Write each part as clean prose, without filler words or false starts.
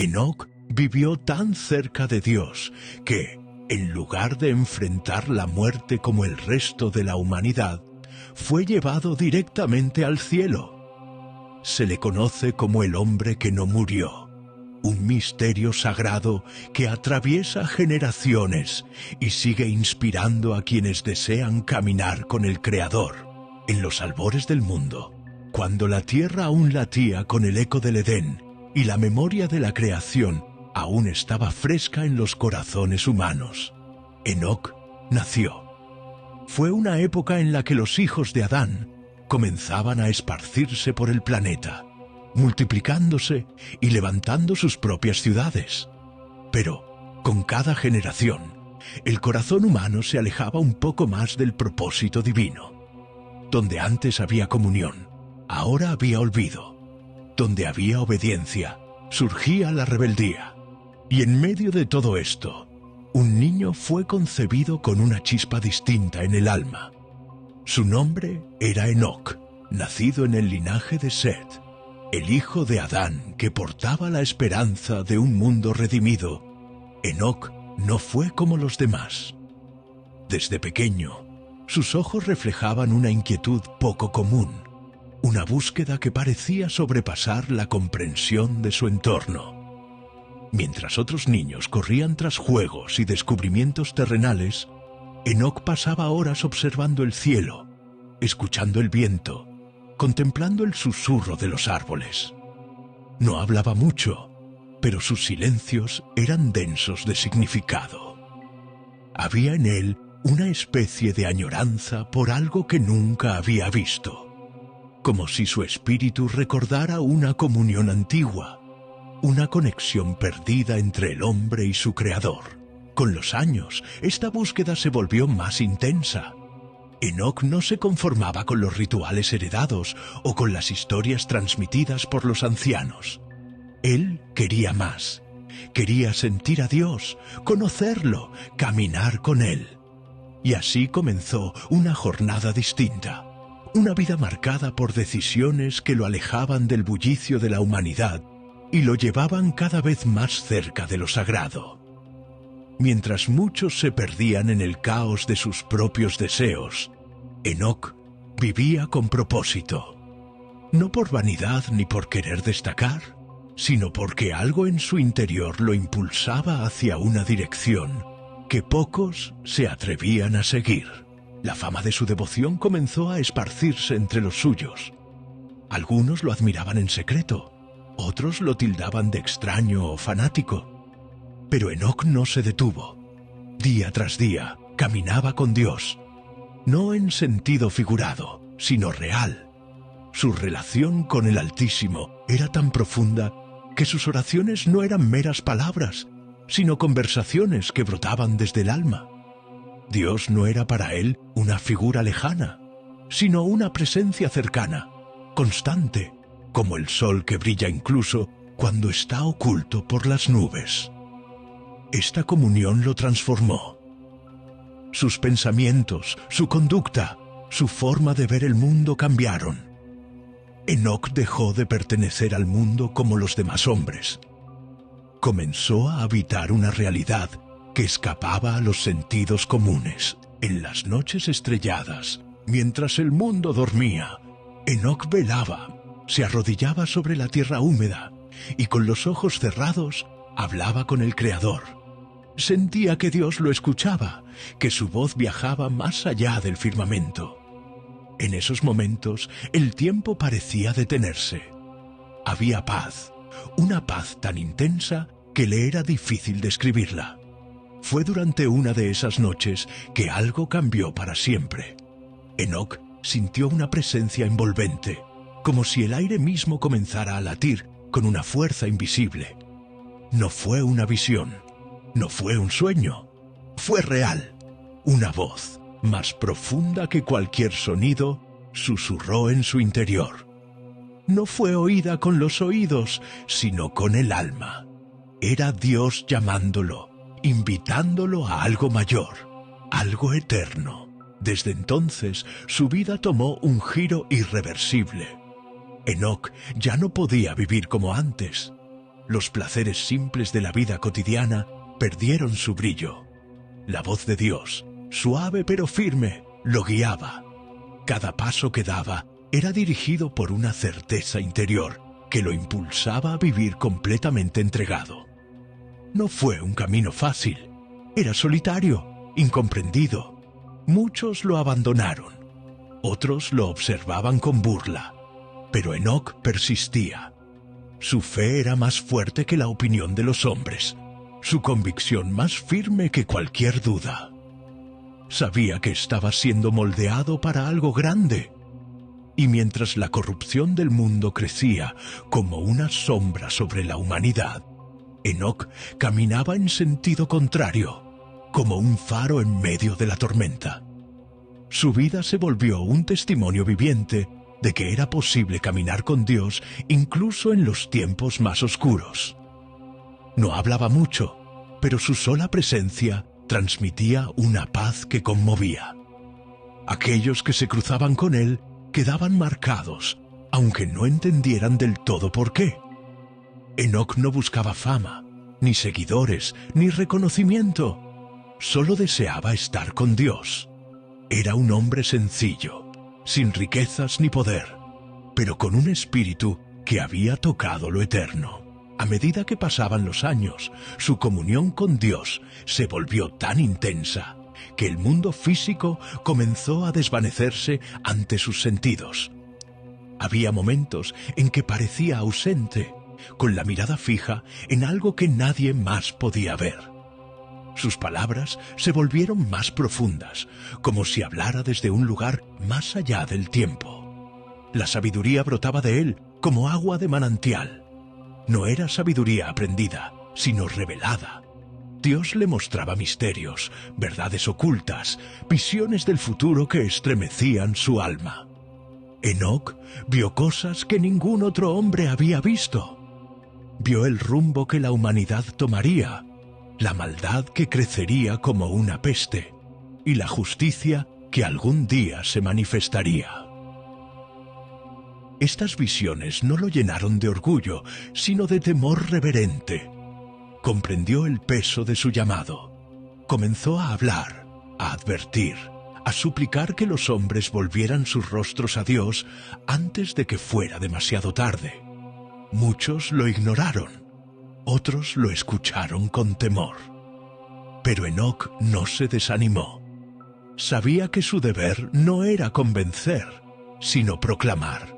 Enoc vivió tan cerca de Dios que, en lugar de enfrentar la muerte como el resto de la humanidad, fue llevado directamente al cielo. Se le conoce como el hombre que no murió, un misterio sagrado que atraviesa generaciones y sigue inspirando a quienes desean caminar con el Creador. En los albores del mundo, cuando la tierra aún latía con el eco del Edén y la memoria de la creación aún estaba fresca en los corazones humanos, Enoc nació. Fue una época en la que los hijos de Adán comenzaban a esparcirse por el planeta, multiplicándose y levantando sus propias ciudades. Pero, con cada generación, el corazón humano se alejaba un poco más del propósito divino. Donde antes había comunión, ahora había olvido. Donde había obediencia, surgía la rebeldía. Y en medio de todo esto, un niño fue concebido con una chispa distinta en el alma. Su nombre era Enoc, nacido en el linaje de Set, el hijo de Adán que portaba la esperanza de un mundo redimido. Enoc no fue como los demás. Desde pequeño, sus ojos reflejaban una inquietud poco común, una búsqueda que parecía sobrepasar la comprensión de su entorno. Mientras otros niños corrían tras juegos y descubrimientos terrenales, Enoc pasaba horas observando el cielo, escuchando el viento, contemplando el susurro de los árboles. No hablaba mucho, pero sus silencios eran densos de significado. Había en él una especie de añoranza por algo que nunca había visto, como si su espíritu recordara una comunión antigua, una conexión perdida entre el hombre y su creador. Con los años, esta búsqueda se volvió más intensa. Enoc no se conformaba con los rituales heredados o con las historias transmitidas por los ancianos. Él quería más. Quería sentir a Dios, conocerlo, caminar con Él. Y así comenzó una jornada distinta, una vida marcada por decisiones que lo alejaban del bullicio de la humanidad y lo llevaban cada vez más cerca de lo sagrado. Mientras muchos se perdían en el caos de sus propios deseos, Enoc vivía con propósito, no por vanidad ni por querer destacar, sino porque algo en su interior lo impulsaba hacia una dirección que pocos se atrevían a seguir. La fama de su devoción comenzó a esparcirse entre los suyos. Algunos lo admiraban en secreto, otros lo tildaban de extraño o fanático. Pero Enoc no se detuvo. Día tras día, caminaba con Dios, no en sentido figurado, sino real. Su relación con el Altísimo era tan profunda que sus oraciones no eran meras palabras, sino conversaciones que brotaban desde el alma. Dios no era para él una figura lejana, sino una presencia cercana, constante, como el sol que brilla incluso cuando está oculto por las nubes. Esta comunión lo transformó. Sus pensamientos, su conducta, su forma de ver el mundo cambiaron. Enoc dejó de pertenecer al mundo como los demás hombres. Comenzó a habitar una realidad que escapaba a los sentidos comunes. En las noches estrelladas, mientras el mundo dormía, Enoc velaba, se arrodillaba sobre la tierra húmeda y con los ojos cerrados hablaba con el Creador. Sentía que Dios lo escuchaba, que su voz viajaba más allá del firmamento. En esos momentos, el tiempo parecía detenerse. Había paz, una paz tan intensa que le era difícil describirla. Fue durante una de esas noches que algo cambió para siempre. Enoc sintió una presencia envolvente, como si el aire mismo comenzara a latir con una fuerza invisible. No fue una visión, no fue un sueño, fue real. Una voz, más profunda que cualquier sonido, susurró en su interior. No fue oída con los oídos, sino con el alma. Era Dios llamándolo, invitándolo a algo mayor, algo eterno. Desde entonces, su vida tomó un giro irreversible. Enoc ya no podía vivir como antes. Los placeres simples de la vida cotidiana perdieron su brillo. La voz de Dios, suave pero firme, lo guiaba. Cada paso que daba era dirigido por una certeza interior que lo impulsaba a vivir completamente entregado. No fue un camino fácil. Era solitario, incomprendido. Muchos lo abandonaron. Otros lo observaban con burla. Pero Enoc persistía. Su fe era más fuerte que la opinión de los hombres. Su convicción más firme que cualquier duda. Sabía que estaba siendo moldeado para algo grande. Y mientras la corrupción del mundo crecía como una sombra sobre la humanidad, Enoc caminaba en sentido contrario, como un faro en medio de la tormenta. Su vida se volvió un testimonio viviente de que era posible caminar con Dios incluso en los tiempos más oscuros. No hablaba mucho, pero su sola presencia transmitía una paz que conmovía. Aquellos que se cruzaban con él quedaban marcados, aunque no entendieran del todo por qué. Enoc no buscaba fama, ni seguidores, ni reconocimiento. Solo deseaba estar con Dios. Era un hombre sencillo, sin riquezas ni poder, pero con un espíritu que había tocado lo eterno. A medida que pasaban los años, su comunión con Dios se volvió tan intensa que el mundo físico comenzó a desvanecerse ante sus sentidos. Había momentos en que parecía ausente, con la mirada fija en algo que nadie más podía ver. Sus palabras se volvieron más profundas, como si hablara desde un lugar más allá del tiempo. La sabiduría brotaba de él como agua de manantial. No era sabiduría aprendida, sino revelada. Dios le mostraba misterios, verdades ocultas, visiones del futuro que estremecían su alma. Enoc vio cosas que ningún otro hombre había visto. Vio el rumbo que la humanidad tomaría, la maldad que crecería como una peste y la justicia que algún día se manifestaría. Estas visiones no lo llenaron de orgullo, sino de temor reverente. Comprendió el peso de su llamado. Comenzó a hablar, a advertir, a suplicar que los hombres volvieran sus rostros a Dios antes de que fuera demasiado tarde. Muchos lo ignoraron, otros lo escucharon con temor. Pero Enoc no se desanimó. Sabía que su deber no era convencer, sino proclamar.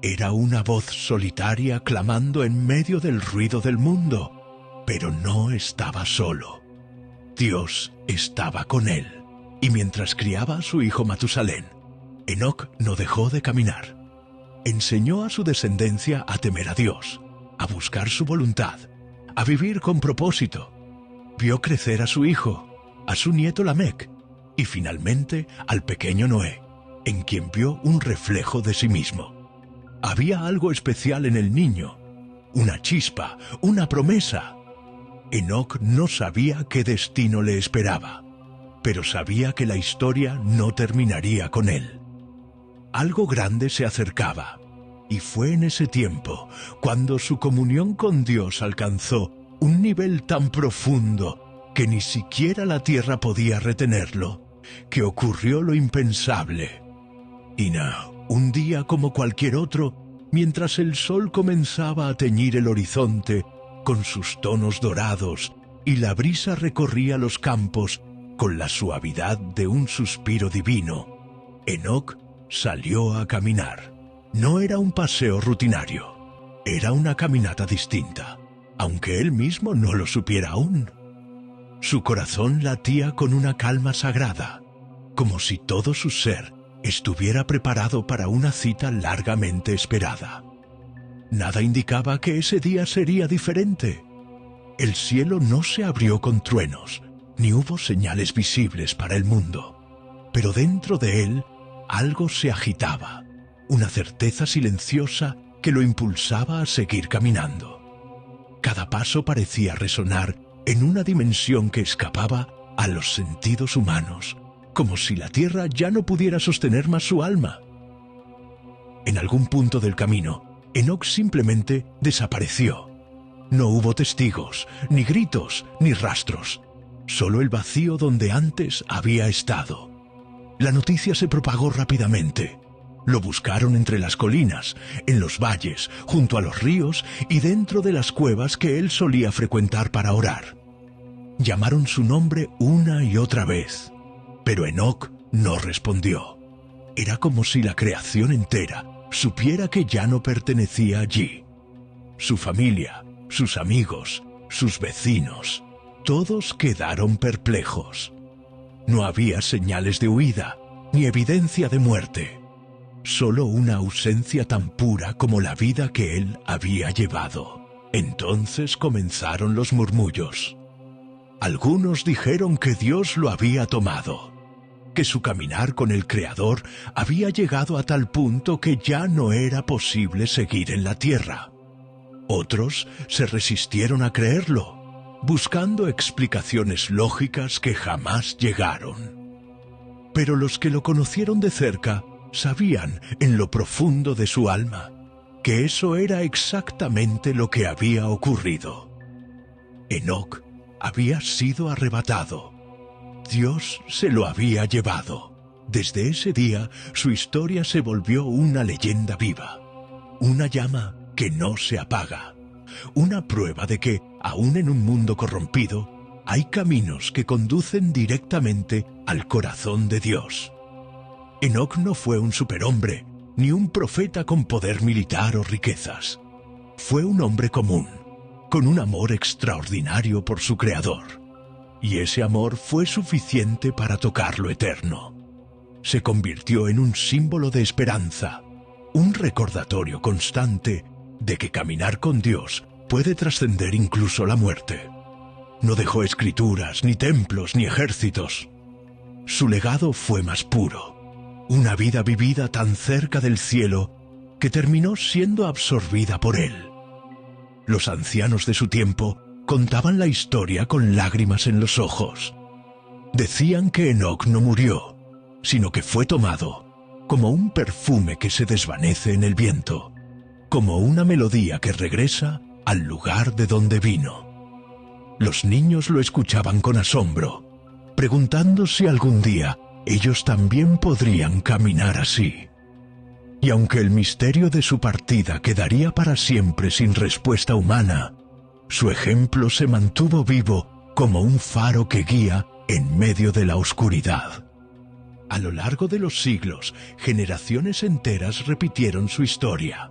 Era una voz solitaria clamando en medio del ruido del mundo, pero no estaba solo. Dios estaba con él, y mientras criaba a su hijo Matusalén, Enoc no dejó de caminar. Enseñó a su descendencia a temer a Dios, a buscar su voluntad, a vivir con propósito. Vio crecer a su hijo, a su nieto Lamec, y finalmente al pequeño Noé, en quien vio un reflejo de sí mismo. Había algo especial en el niño, una chispa, una promesa. Enoc no sabía qué destino le esperaba, pero sabía que la historia no terminaría con él. Algo grande se acercaba, y fue en ese tiempo cuando su comunión con Dios alcanzó un nivel tan profundo que ni siquiera la tierra podía retenerlo, que ocurrió lo impensable. Un día como cualquier otro, mientras el sol comenzaba a teñir el horizonte con sus tonos dorados y la brisa recorría los campos con la suavidad de un suspiro divino, Enoc salió a caminar. No era un paseo rutinario, era una caminata distinta, aunque él mismo no lo supiera aún. Su corazón latía con una calma sagrada, como si todo su ser estuviera preparado para una cita largamente esperada. Nada indicaba que ese día sería diferente. El cielo no se abrió con truenos, ni hubo señales visibles para el mundo. Pero dentro de él algo se agitaba, una certeza silenciosa que lo impulsaba a seguir caminando. Cada paso parecía resonar en una dimensión que escapaba a los sentidos humanos, como si la tierra ya no pudiera sostener más su alma. En algún punto del camino, Enoc simplemente desapareció. No hubo testigos, ni gritos, ni rastros. Solo el vacío donde antes había estado. La noticia se propagó rápidamente. Lo buscaron entre las colinas, en los valles, junto a los ríos y dentro de las cuevas que él solía frecuentar para orar. Llamaron su nombre una y otra vez, pero Enoc no respondió. Era como si la creación entera supiera que ya no pertenecía allí. Su familia, sus amigos, sus vecinos, todos quedaron perplejos. No había señales de huida, ni evidencia de muerte. Solo una ausencia tan pura como la vida que él había llevado. Entonces comenzaron los murmullos. Algunos dijeron que Dios lo había tomado, que su caminar con el Creador había llegado a tal punto que ya no era posible seguir en la tierra. Otros se resistieron a creerlo, buscando explicaciones lógicas que jamás llegaron. Pero los que lo conocieron de cerca sabían en lo profundo de su alma que eso era exactamente lo que había ocurrido. Enoc había sido arrebatado. Dios se lo había llevado. Desde ese día su historia se volvió una leyenda viva, una llama que no se apaga, una prueba de que, aun en un mundo corrompido, hay caminos que conducen directamente al corazón de Dios. Enoc no fue un superhombre, ni un profeta con poder militar o riquezas. Fue un hombre común, con un amor extraordinario por su Creador. Y ese amor fue suficiente para tocar lo eterno. Se convirtió en un símbolo de esperanza, un recordatorio constante de que caminar con Dios puede trascender incluso la muerte. No dejó escrituras, ni templos, ni ejércitos. Su legado fue más puro, una vida vivida tan cerca del cielo que terminó siendo absorbida por él. Los ancianos de su tiempo contaban la historia con lágrimas en los ojos. Decían que Enoc no murió, sino que fue tomado, como un perfume que se desvanece en el viento, como una melodía que regresa al lugar de donde vino. Los niños lo escuchaban con asombro, preguntando si algún día ellos también podrían caminar así. Y aunque el misterio de su partida quedaría para siempre sin respuesta humana, su ejemplo se mantuvo vivo como un faro que guía en medio de la oscuridad. A lo largo de los siglos, generaciones enteras repitieron su historia.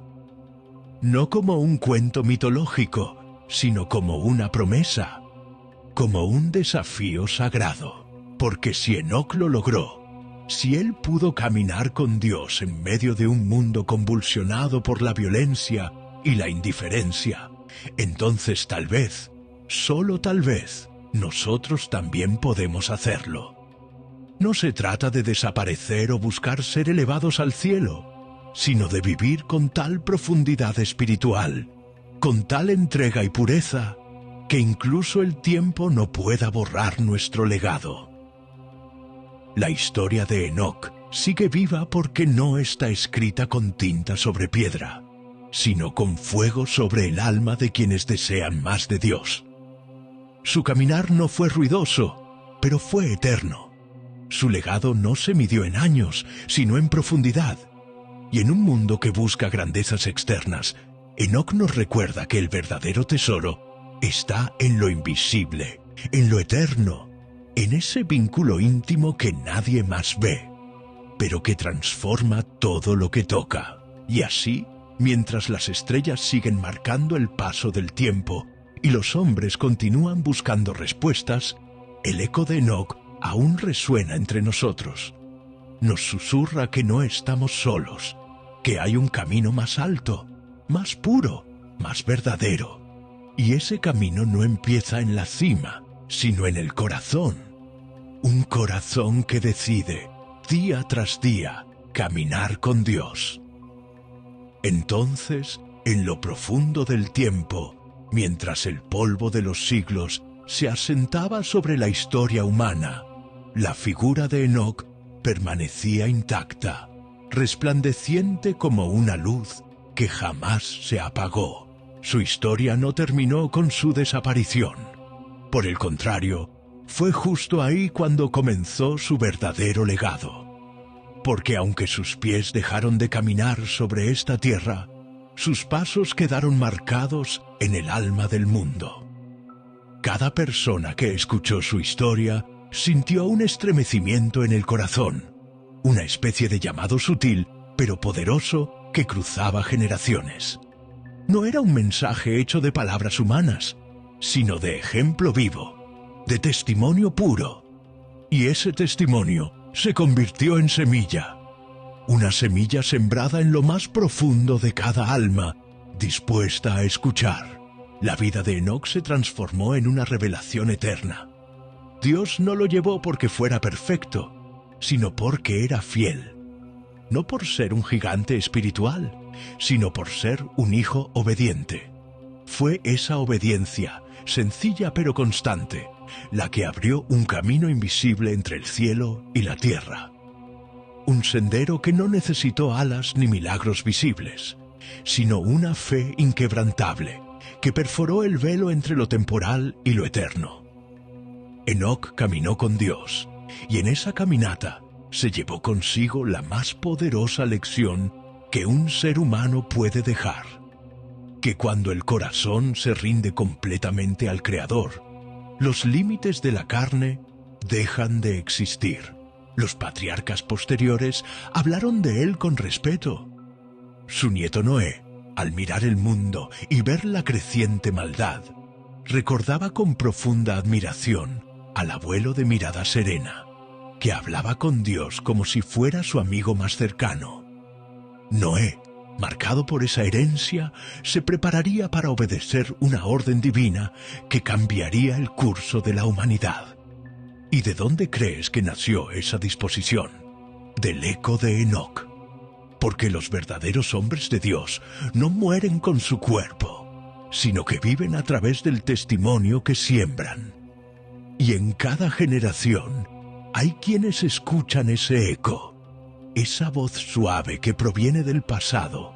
No como un cuento mitológico, sino como una promesa, como un desafío sagrado. Porque si Enoc lo logró, si él pudo caminar con Dios en medio de un mundo convulsionado por la violencia y la indiferencia, entonces tal vez, solo tal vez, nosotros también podemos hacerlo. No se trata de desaparecer o buscar ser elevados al cielo, sino de vivir con tal profundidad espiritual, con tal entrega y pureza, que incluso el tiempo no pueda borrar nuestro legado. La historia de Enoc sigue viva porque no está escrita con tinta sobre piedra, sino con fuego sobre el alma de quienes desean más de Dios. Su caminar no fue ruidoso, pero fue eterno. Su legado no se midió en años, sino en profundidad. Y en un mundo que busca grandezas externas, Enoc nos recuerda que el verdadero tesoro está en lo invisible, en lo eterno, en ese vínculo íntimo que nadie más ve, pero que transforma todo lo que toca. Y así, mientras las estrellas siguen marcando el paso del tiempo y los hombres continúan buscando respuestas, el eco de Enoc aún resuena entre nosotros. Nos susurra que no estamos solos, que hay un camino más alto, más puro, más verdadero. Y ese camino no empieza en la cima, sino en el corazón. Un corazón que decide, día tras día, caminar con Dios. Entonces, en lo profundo del tiempo, mientras el polvo de los siglos se asentaba sobre la historia humana, la figura de Enoc permanecía intacta, resplandeciente como una luz que jamás se apagó. Su historia no terminó con su desaparición. Por el contrario, fue justo ahí cuando comenzó su verdadero legado. Porque aunque sus pies dejaron de caminar sobre esta tierra, sus pasos quedaron marcados en el alma del mundo. Cada persona que escuchó su historia sintió un estremecimiento en el corazón, una especie de llamado sutil pero poderoso que cruzaba generaciones. No era un mensaje hecho de palabras humanas, sino de ejemplo vivo, de testimonio puro. Y ese testimonio se convirtió en semilla, una semilla sembrada en lo más profundo de cada alma, dispuesta a escuchar. La vida de Enoc se transformó en una revelación eterna. Dios no lo llevó porque fuera perfecto, sino porque era fiel. No por ser un gigante espiritual, sino por ser un hijo obediente. Fue esa obediencia, sencilla pero constante, la que abrió un camino invisible entre el cielo y la tierra. Un sendero que no necesitó alas ni milagros visibles, sino una fe inquebrantable, que perforó el velo entre lo temporal y lo eterno. Enoc caminó con Dios, y en esa caminata se llevó consigo la más poderosa lección que un ser humano puede dejar: que cuando el corazón se rinde completamente al Creador, los límites de la carne dejan de existir. Los patriarcas posteriores hablaron de él con respeto. Su nieto Noé, al mirar el mundo y ver la creciente maldad, recordaba con profunda admiración al abuelo de mirada serena, que hablaba con Dios como si fuera su amigo más cercano. Noé, marcado por esa herencia, se prepararía para obedecer una orden divina que cambiaría el curso de la humanidad. ¿Y de dónde crees que nació esa disposición? Del eco de Enoc. Porque los verdaderos hombres de Dios no mueren con su cuerpo, sino que viven a través del testimonio que siembran. Y en cada generación hay quienes escuchan ese eco, esa voz suave que proviene del pasado,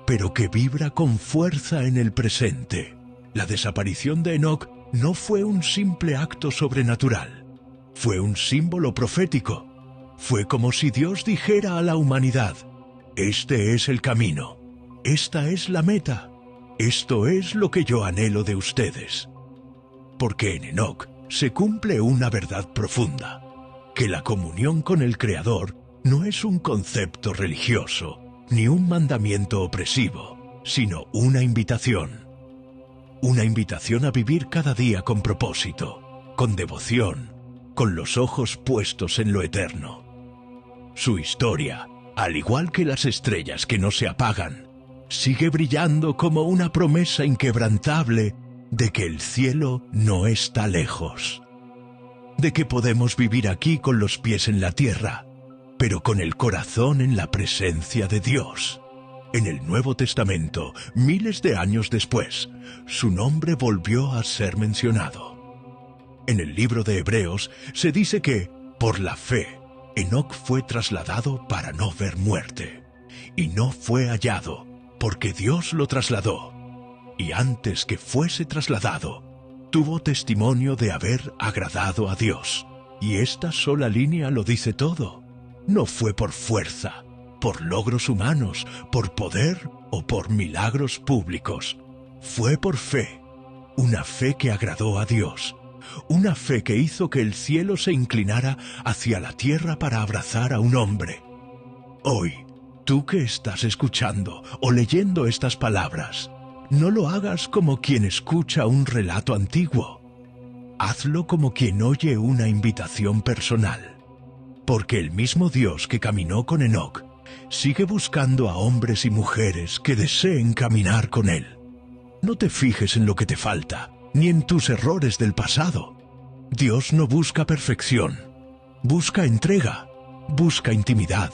pero que vibra con fuerza en el presente. La desaparición de Enoc no fue un simple acto sobrenatural, fue un símbolo profético. Fue como si Dios dijera a la humanidad: este es el camino, esta es la meta, esto es lo que yo anhelo de ustedes. Porque en Enoc se cumple una verdad profunda, que la comunión con el Creador no es un concepto religioso, ni un mandamiento opresivo, sino una invitación. Una invitación a vivir cada día con propósito, con devoción, con los ojos puestos en lo eterno. Su historia, al igual que las estrellas que no se apagan, sigue brillando como una promesa inquebrantable de que el cielo no está lejos, de que podemos vivir aquí con los pies en la tierra, pero con el corazón en la presencia de Dios. En el Nuevo Testamento, miles de años después, su nombre volvió a ser mencionado. En el libro de Hebreos se dice que, por la fe, Enoc fue trasladado para no ver muerte, y no fue hallado, porque Dios lo trasladó. Y antes que fuese trasladado, tuvo testimonio de haber agradado a Dios. Y esta sola línea lo dice todo. No fue por fuerza, por logros humanos, por poder o por milagros públicos. Fue por fe, una fe que agradó a Dios. Una fe que hizo que el cielo se inclinara hacia la tierra para abrazar a un hombre. Hoy, tú que estás escuchando o leyendo estas palabras, no lo hagas como quien escucha un relato antiguo. Hazlo como quien oye una invitación personal. Porque el mismo Dios que caminó con Enoc sigue buscando a hombres y mujeres que deseen caminar con él. No te fijes en lo que te falta, ni en tus errores del pasado. Dios no busca perfección, busca entrega, busca intimidad,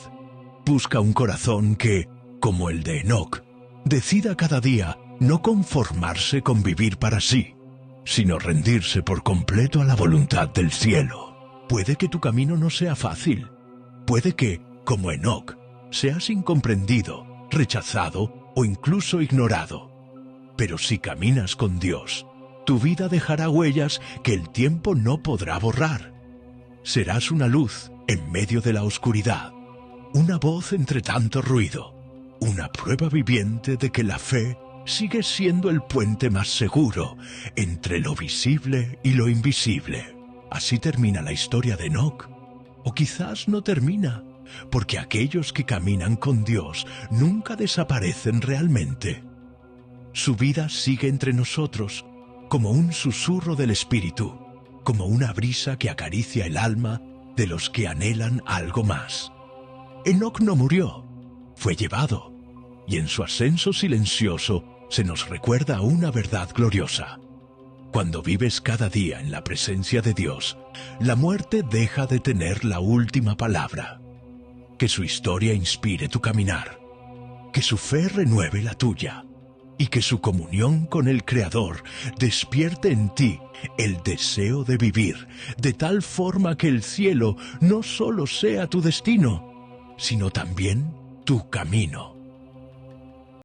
busca un corazón que, como el de Enoc, decida cada día no conformarse con vivir para sí, sino rendirse por completo a la voluntad del cielo. Puede que tu camino no sea fácil, puede que, como Enoc, seas incomprendido, rechazado o incluso ignorado. Pero si caminas con Dios, tu vida dejará huellas que el tiempo no podrá borrar. Serás una luz en medio de la oscuridad, una voz entre tanto ruido, una prueba viviente de que la fe sigue siendo el puente más seguro entre lo visible y lo invisible. Así termina la historia de Enoc. O quizás no termina, porque aquellos que caminan con Dios nunca desaparecen realmente. Su vida sigue entre nosotros, como un susurro del Espíritu, como una brisa que acaricia el alma de los que anhelan algo más. Enoc no murió, fue llevado, y en su ascenso silencioso se nos recuerda una verdad gloriosa. Cuando vives cada día en la presencia de Dios, la muerte deja de tener la última palabra. Que su historia inspire tu caminar, que su fe renueve la tuya, y que su comunión con el Creador despierte en ti el deseo de vivir de tal forma que el cielo no solo sea tu destino, sino también tu camino.